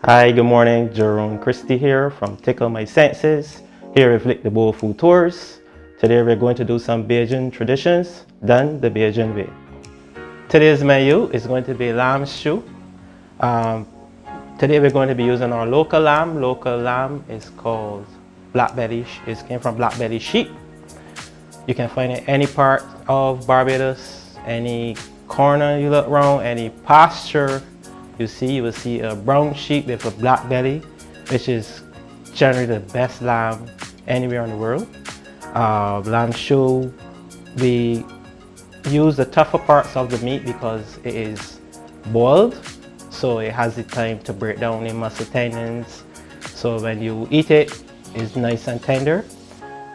Hi, good morning. Jerome Christie here from Tickle My Senses, here with Lick the Bowl Food Tours. Today we're going to do some Bajan traditions done the Bajan way. Today's menu is going to be lamb stew. Um, Today we're going to be using our local lamb. Local lamb is called blackbelly. It came from blackbelly sheep. You can find it any part of Barbados, any corner you look around, any pasture you will see a brown sheep with a black belly, which is generally the best lamb anywhere in the world. Lamb stew, we use the tougher parts of the meat because it is boiled, so it has the time to break down the muscle tendons. So when you eat it, it's nice and tender.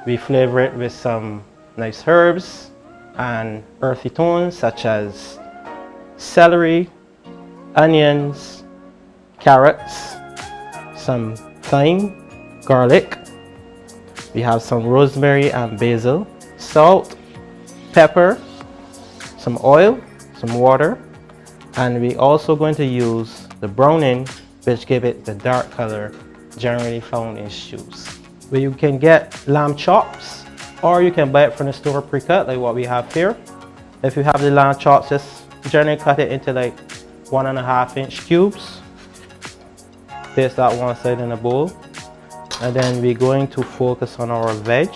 We flavor it with some nice herbs and earthy tones such as celery, onions, carrots, some thyme, garlic. We have some rosemary and basil, salt, pepper, some oil, some water, and we also going to use the browning, which give it the dark color generally found in stews. Where you can get lamb chops, or you can buy it from the store pre-cut like what we have here. If you have the lamb chops, just generally cut it into like 1.5-inch cubes. Place that one side in a bowl, and then we're going to focus on our veg.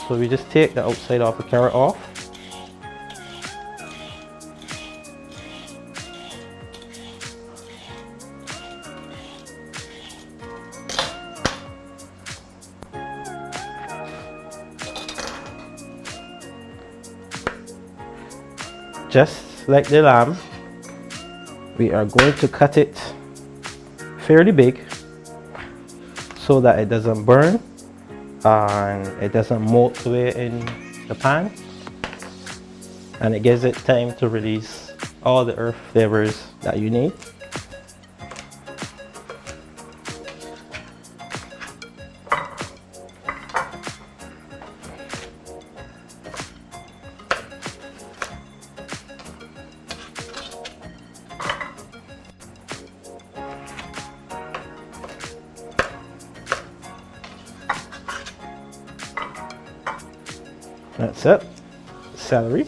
So we just take the outside of the carrot off. Just like the lamb, we are going to cut it fairly big so that it doesn't burn and it doesn't melt away in the pan, and it gives it time to release all the earth flavors that you need. That's it. Celery.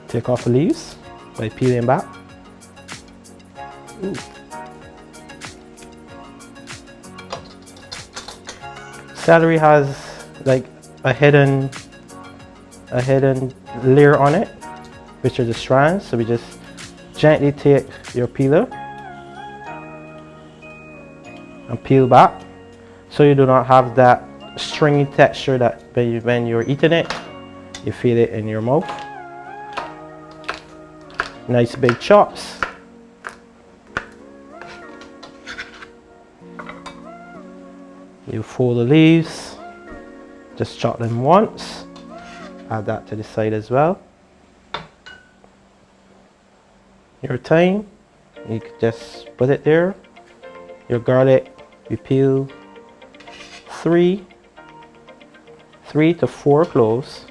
Take off the leaves by peeling back. Ooh. Celery has like a hidden layer on it, which are the strands. So we just gently take your peeler and peel back, so you do not have that stringy texture that when you're eating it, you feel it in your mouth. Nice big chops. You fold the leaves, just chop them once, add that to the side as well. Your thyme, you can just put it there. Your garlic, you peel 3 to 4 cloves.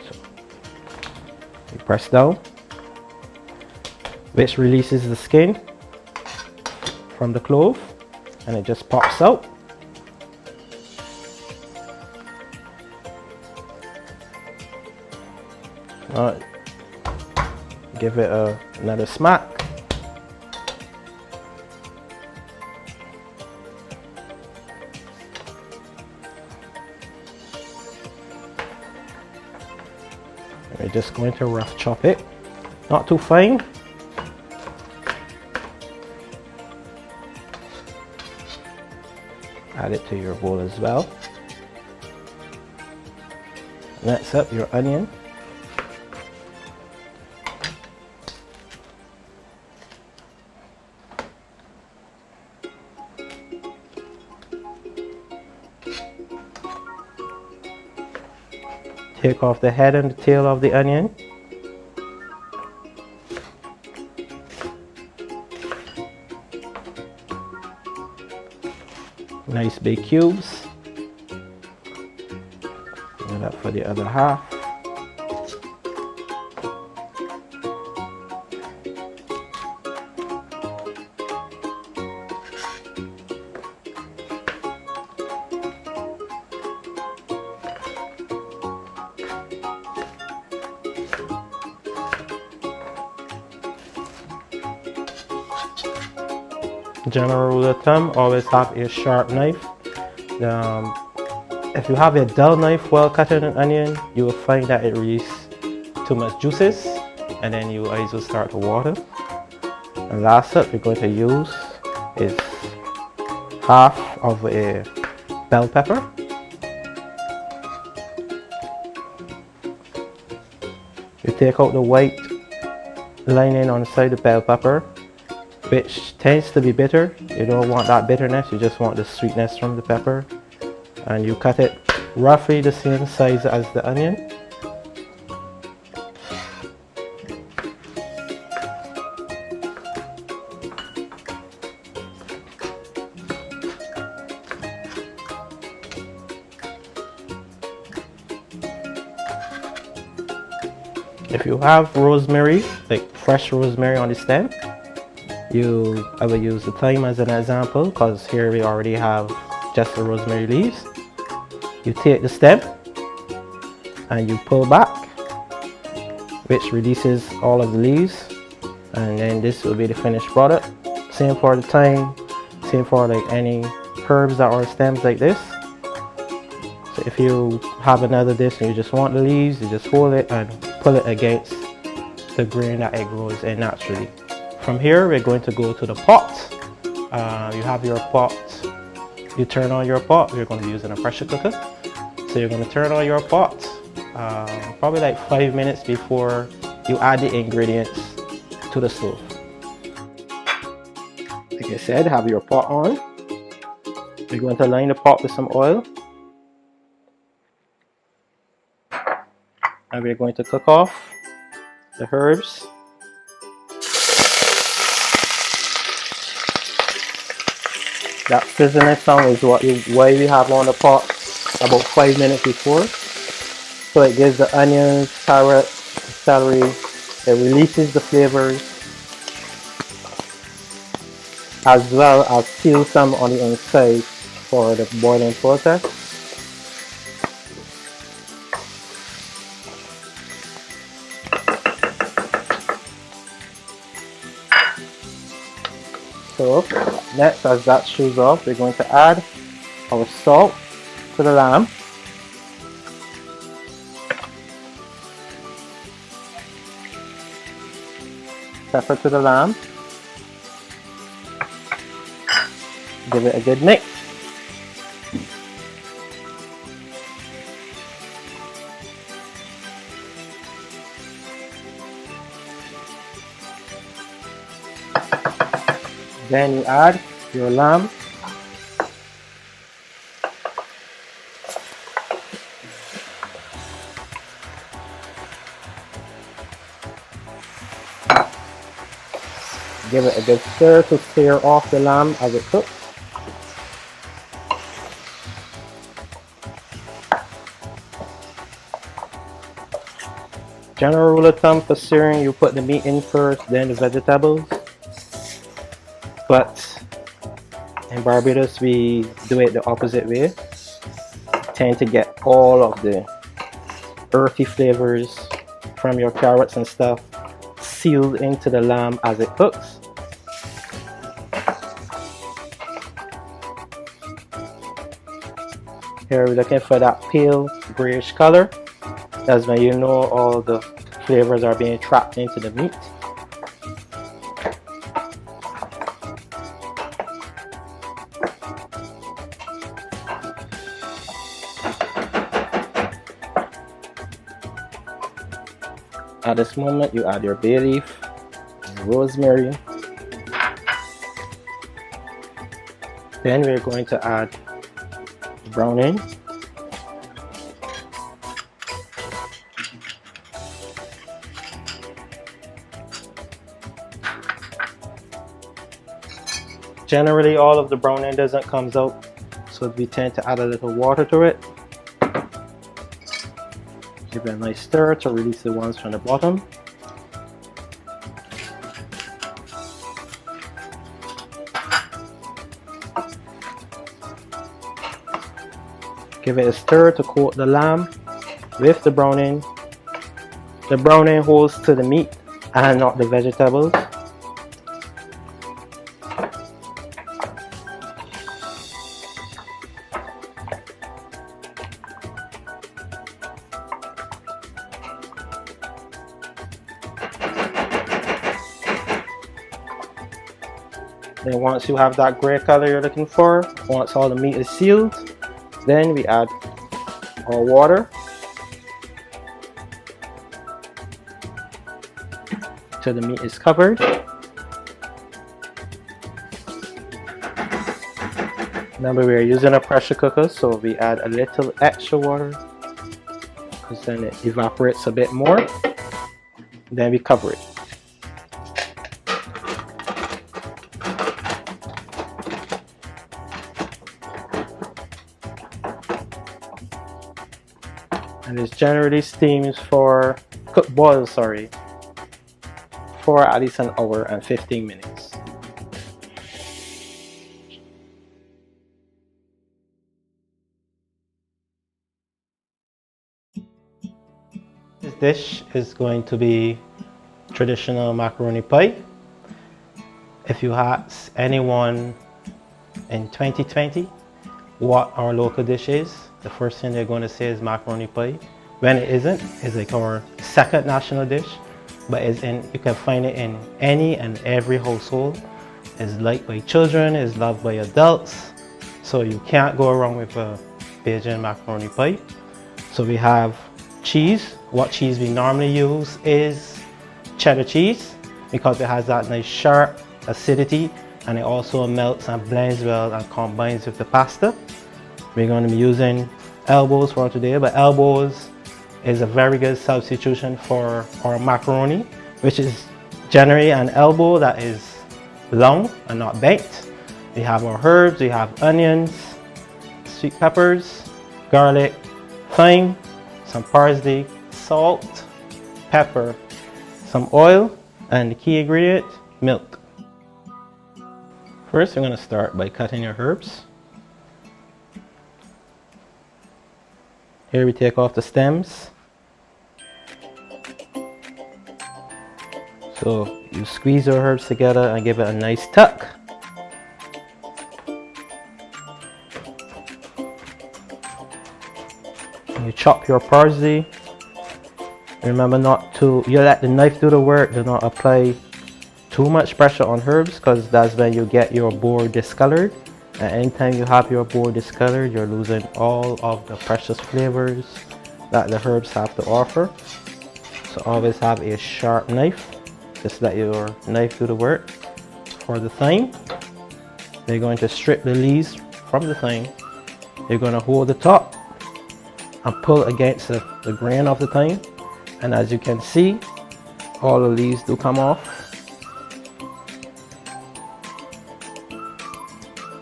So you press down, which releases the skin from the clove, and it just pops out. Give it another smack. We're just going to rough chop it, not too fine. Add it to your bowl as well. Next up, your onion. Take off the head and the tail of the onion. nice big cubes. Do that for the other half. General rule of thumb, always have a sharp knife. If you have a dull knife while cutting an onion, you will find that it releases too much juices and then your eyes will start to water. And last step we're going to use is half of a bell pepper. You take out the white lining on the side of the bell pepper, which tends to be bitter. You don't want that bitterness, you just want the sweetness from the pepper. And you cut it roughly the same size as the onion. If you have rosemary, like fresh rosemary on the stem, I will use the thyme as an example because here we already have just the rosemary leaves. You take the stem and you pull back, which releases all of the leaves, and then this will be the finished product. Same for the thyme, same for like any herbs that are stems like this. So if you have another dish and you just want the leaves, you just hold it and pull it against the grain that it grows in naturally. From here we're going to go to the pot. You have your pot, you turn on your pot. We're going to use in a pressure cooker. So you're going to turn on your pot probably like 5 minutes before you add the ingredients to the stove. Like I said, have your pot on. You're going to line the pot with some oil. And we're going to cook off the herbs. That sizzling sound is why we have on the pot about 5 minutes before. So it gives the onions, carrots, celery, it releases the flavors as well as seals some on the inside for the boiling process. So next, as that chews off, we're going to add our salt to the lamb. Pepper to the lamb. Give it a good mix. Then you add your lamb. Give it a good stir to stir off the lamb as it cooks. General rule of thumb for searing, you put the meat in first, then the vegetables. But in Barbados, we do it the opposite way. Tend to get all of the earthy flavors from your carrots and stuff sealed into the lamb as it cooks. Here we're looking for that pale grayish color. That's when you know all the flavors are being trapped into the meat. At this moment, you add your bay leaf, your rosemary. Then we're going to add browning. Generally, all of the browning doesn't come out so we tend to add a little water to it. Give it a nice stir to release the ones from the bottom. Give it a stir to coat the lamb with the browning. The browning holds to the meat and not the vegetables. Then once you have that gray color you're looking for, once all the meat is sealed, then we add our water till the meat is covered. Remember, we are using a pressure cooker, so we add a little extra water because then it evaporates a bit more. Then we cover it. And it generally steams for boils for at least an hour and 15 minutes. This dish is going to be traditional macaroni pie. If you ask anyone in 2020 what our local dish is, the first thing they're going to say is macaroni pie. When it isn't, it's like our second national dish, but you can find it in any and every household. It's liked by children, it's loved by adults, so you can't go wrong with a Bajan macaroni pie. So we have cheese. What cheese we normally use is cheddar cheese because it has that nice sharp acidity, and it also melts and blends well and combines with the pasta. We're going to be using elbows for today, but elbows is a very good substitution for our macaroni, which is generally an elbow that is long and not bent. We have our herbs, we have onions, sweet peppers, garlic, thyme, some parsley, salt, pepper, some oil, and the key ingredient, milk. First, we're going to start by cutting your herbs. Here we take off the stems. So you squeeze your herbs together and give it a nice tuck. You chop your parsley. Remember you let the knife do the work. Do not apply too much pressure on herbs because that's when you get your board discolored. And anytime you have your board discolored, you're losing all of the precious flavors that the herbs have to offer. So always have a sharp knife. Just let your knife do the work. For the thyme, you're going to strip the leaves from the thyme. You're going to hold the top and pull against the grain of the thyme. And as you can see, all the leaves do come off.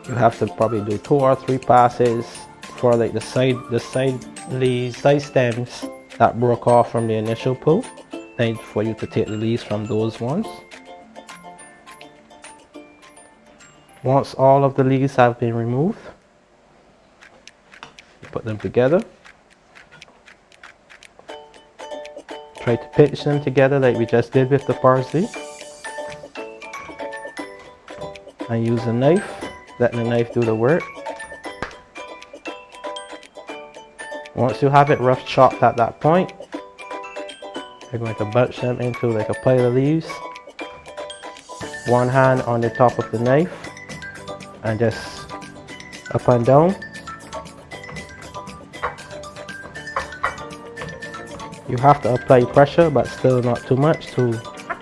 You have to probably do 2 or 3 passes for like the side leaves, side stems that broke off from the initial pull. Then for you to take the leaves from those ones. Once all of the leaves have been removed, you put them together. Try to pinch them together like we just did with the parsley. And use a knife. Let the knife do the work. Once you have it rough chopped at that point, you're going to bunch them into like a pile of leaves. One hand on the top of the knife and just up and down. You have to apply pressure, but still not too much to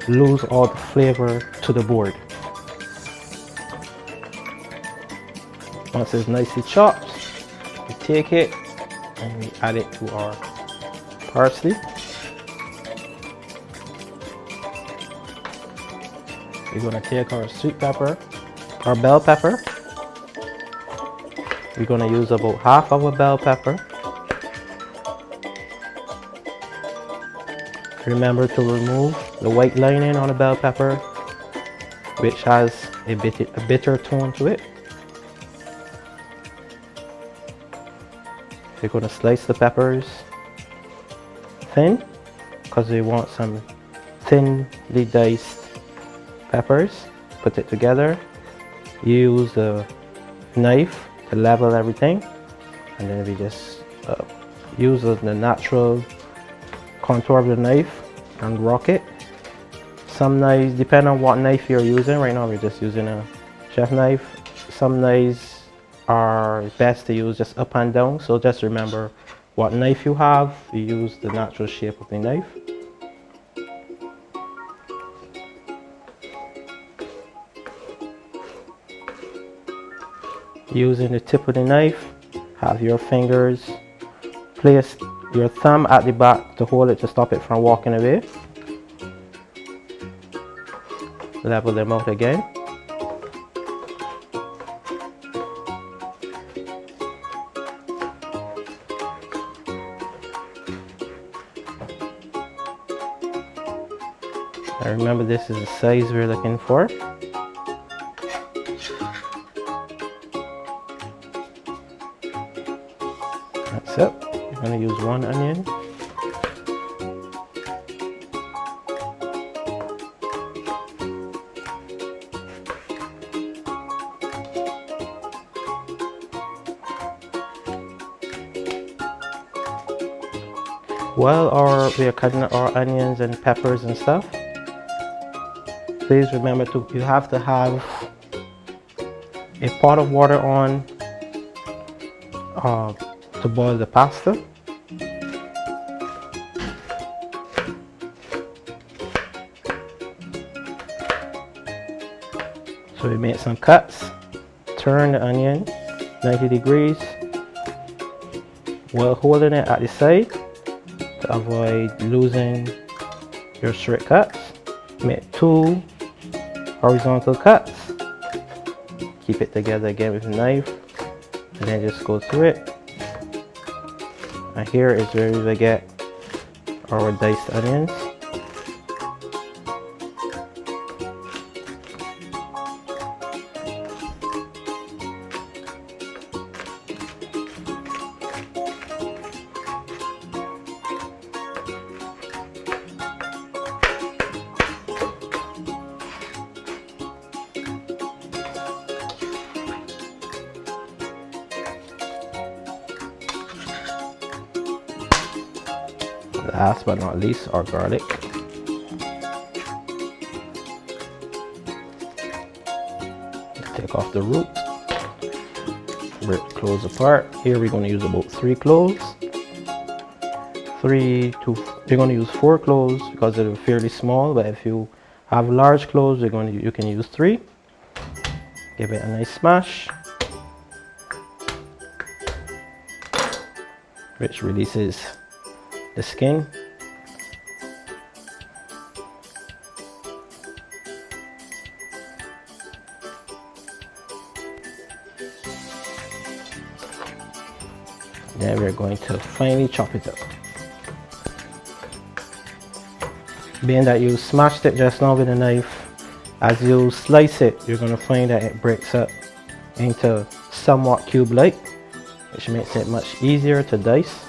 lose all the flavor to the board. Once it's nicely chopped, we take it and we add it to our parsley. We're going to take our sweet pepper, our bell pepper. We're going to use about half of a bell pepper. Remember to remove the white lining on the bell pepper, which has a bitter tone to it. We're going to slice the peppers thin because we want some thinly diced peppers. Put it together. Use the knife to level everything, and then we just use the natural contour of the knife and rock it. Some knives, depending on what knife you're using. Right now we're just using a chef knife. Some knives are best to use just up and down, so just remember what knife you have, you use the natural shape of the knife. Using the tip of the knife, have your fingers place your thumb at the back to hold it to stop it from walking away. Level them out again. Now remember, this is the size we're looking for. That's it. I'm going to use one onion. While we are cutting our onions and peppers and stuff, please remember you have to have a pot of water on to boil the pasta. So we made some cuts. Turn the onion 90 degrees while holding it at the side to avoid losing your straight cuts. Make 2 horizontal cuts. Keep it together again with a knife, and then just go through it. And here is where we get our diced onions. Last but not least, our garlic. Take off the root. Rip the cloves apart. Here we're going to use about 3 cloves. We're going to use 4 cloves because they're fairly small, but if you have large cloves, you can use 3. Give it a nice smash, which releases the skin. Then we're going to finely chop it up. Being that you smashed it just now with a knife, as you slice it, you're going to find that it breaks up into somewhat cube-like, which makes it much easier to dice.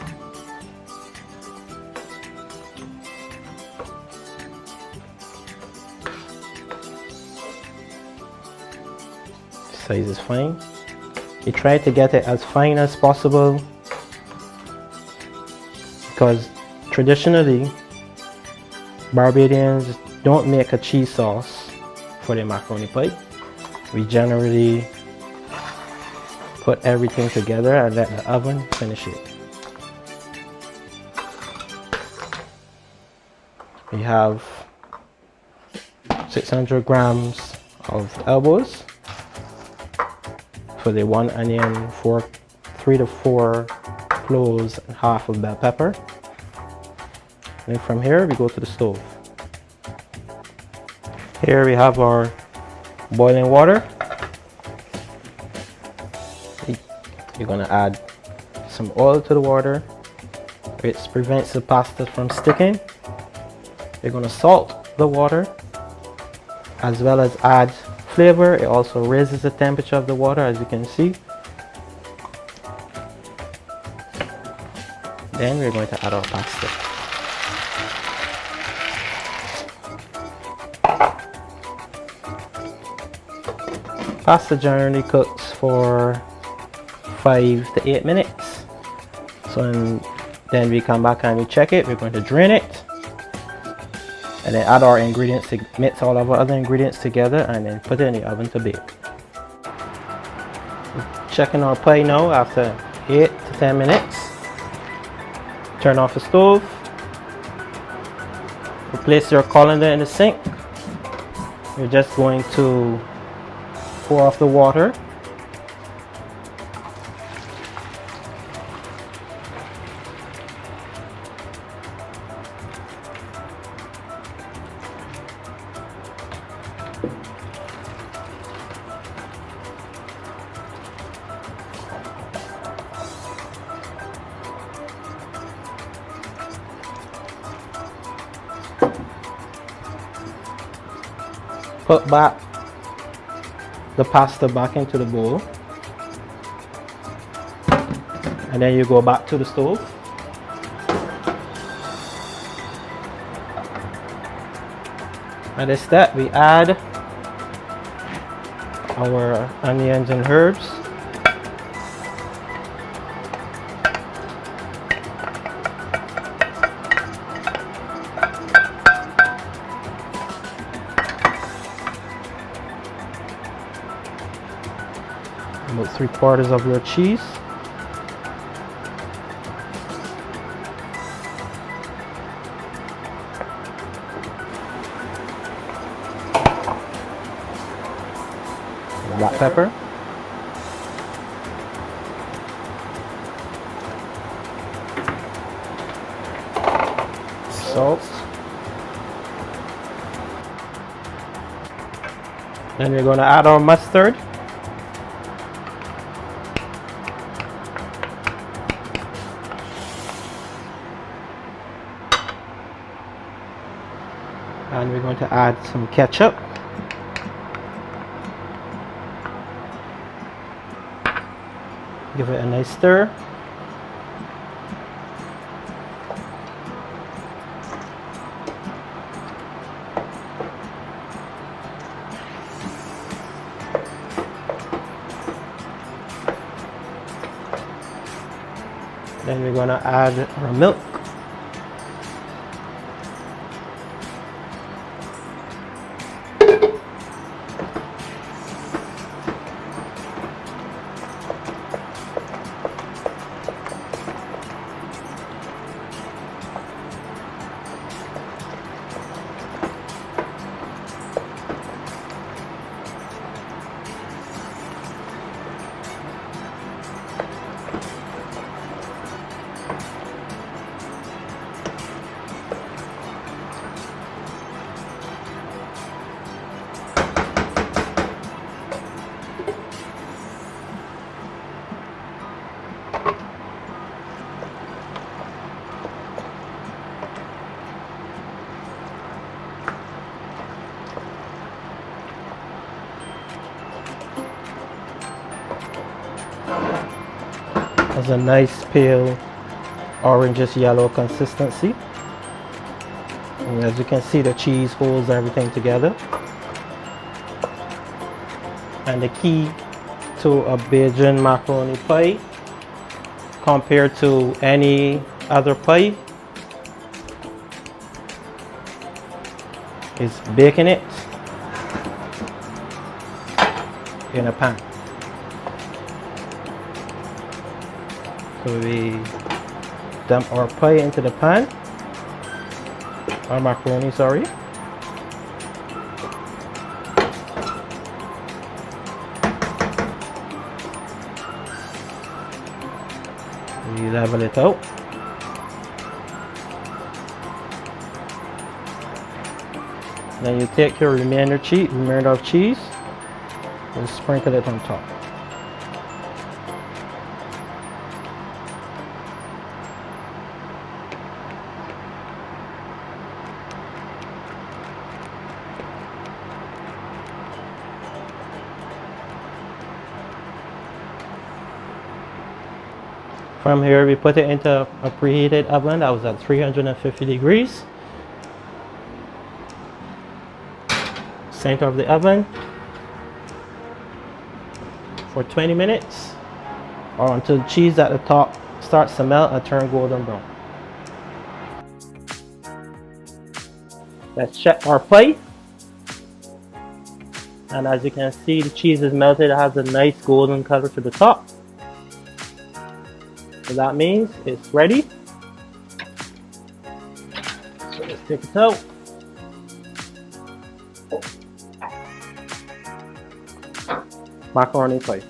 Size is fine. You try to get it as fine as possible because traditionally Barbadians don't make a cheese sauce for their macaroni pie. We generally put everything together and let the oven finish it. We have 600 grams of elbows for the 1 onion, 3 to 4 cloves, and half of bell pepper. And from here we go to the stove. Here we have our boiling water. You're gonna add some oil to the water, which prevents the pasta from sticking. You're gonna salt the water as well as add flavor. It also raises the temperature of the water, as you can see. Then we're going to add our pasta. Pasta generally cooks for 5 to 8 minutes. So then we come back and we check it. We're going to drain it and then add our ingredients, to mix all of our other ingredients together and then put it in the oven to bake. Checking our pie now after 8 to 10 minutes. Turn off the stove. Replace your colander in the sink. You're just going to pour off the water. Put back the pasta back into the bowl, and then you go back to the stove. At this step, we add our onions and herbs. About 3/4 of your cheese. Black pepper. Salt. Then we're going to add our mustard. And we're going to add some ketchup. Give it a nice stir. Then we're going to add our milk. Has a nice pale orangish yellow consistency. And as you can see, the cheese holds everything together. And the key to a Bajan macaroni pie compared to any other pie is baking it in a pan. So we dump our pie into the pan, our macaroni, sorry. We level it out. Then you take your remainder of cheese and sprinkle it on top. From here, we put it into a preheated oven that was at 350 degrees. Center of the oven for 20 minutes or until the cheese at the top starts to melt and turn golden brown. Let's check our plate. And as you can see, the cheese is melted. It has a nice golden color to the top. So that means it's ready. So let's take it out. Macaroni pie.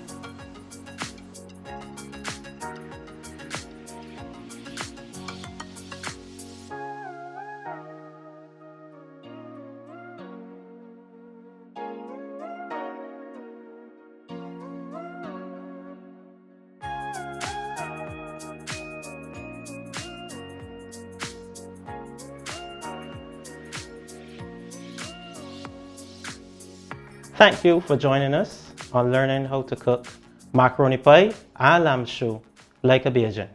Thank you for joining us on learning how to cook macaroni pie and lamb stew like a Bajan.